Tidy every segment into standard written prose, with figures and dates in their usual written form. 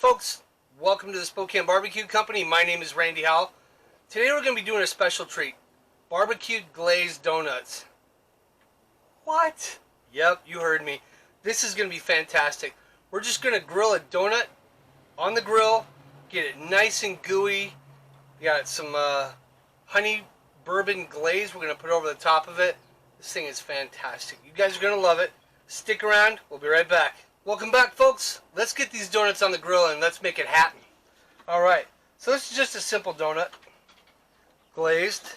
folks, welcome to the Spokane BBQ Company. My name is Randy Howell. Today we're going to be doing a special treat, BBQ Glazed Donuts. What? Yep, you heard me. This is going to be fantastic. We're just going to grill a donut on the grill, get it nice and gooey. We got some Honey Bourbon Glaze we're going to put over the top of it. This thing is fantastic. You guys are going to love it. Stick around. We'll be right back. Welcome back, folks. Let's get these donuts on the grill and let's make it happen. Alright, so this is just a simple donut, glazed.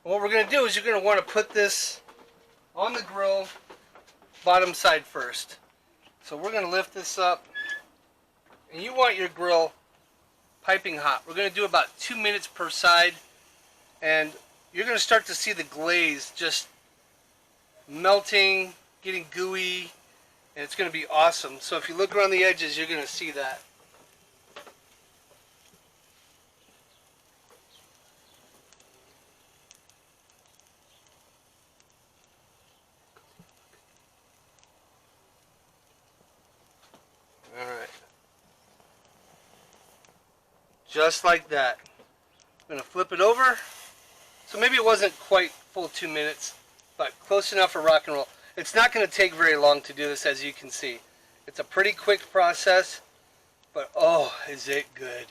And what we're going to do is you're going to want to put this on the grill, bottom side first. So we're going to lift this up, and you want your grill piping hot. We're going to do about 2 minutes per side, and you're going to start to see the glaze just melting, getting gooey, and it's going to be awesome. So if you look around the edges, you're going to see that. Alright. Just like that. I'm going to flip it over. So maybe it wasn't quite full 2 minutes, but close enough for rock and roll. It's not going to take very long to do this, as you can see. It's a pretty quick process, but oh, is it good.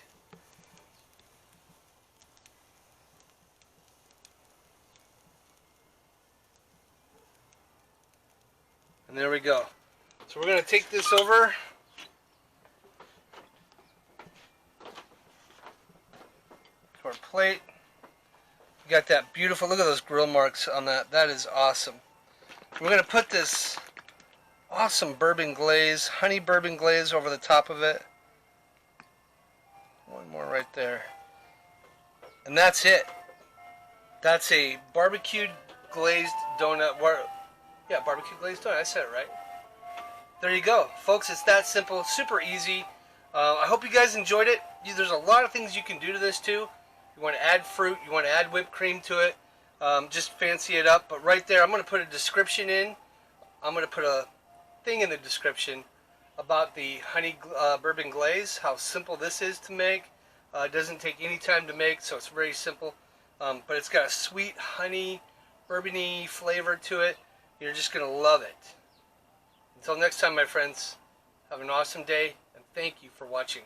And there we go. So we're going to take this over. To our plate. You got that beautiful, look at those grill marks on that. That is awesome. We're going to put this awesome bourbon glaze, honey bourbon glaze over the top of it. One more right there. And that's it. That's a barbecued glazed donut. Yeah, barbecue glazed donut. I said it right. There you go. Folks, it's that simple, super easy. I hope you guys enjoyed it. There's a lot of things you can do to this too. You want to add fruit, you want to add whipped cream to it. Just fancy it up, but right there I'm going to put a description in. I'm going to put a thing in the description about the honey bourbon glaze, how simple this is to make. It doesn't take any time to make, so it's very simple, but it's got a sweet honey bourbony flavor to it. You're just going to love it. Until next time, my friends, have an awesome day, and thank you for watching.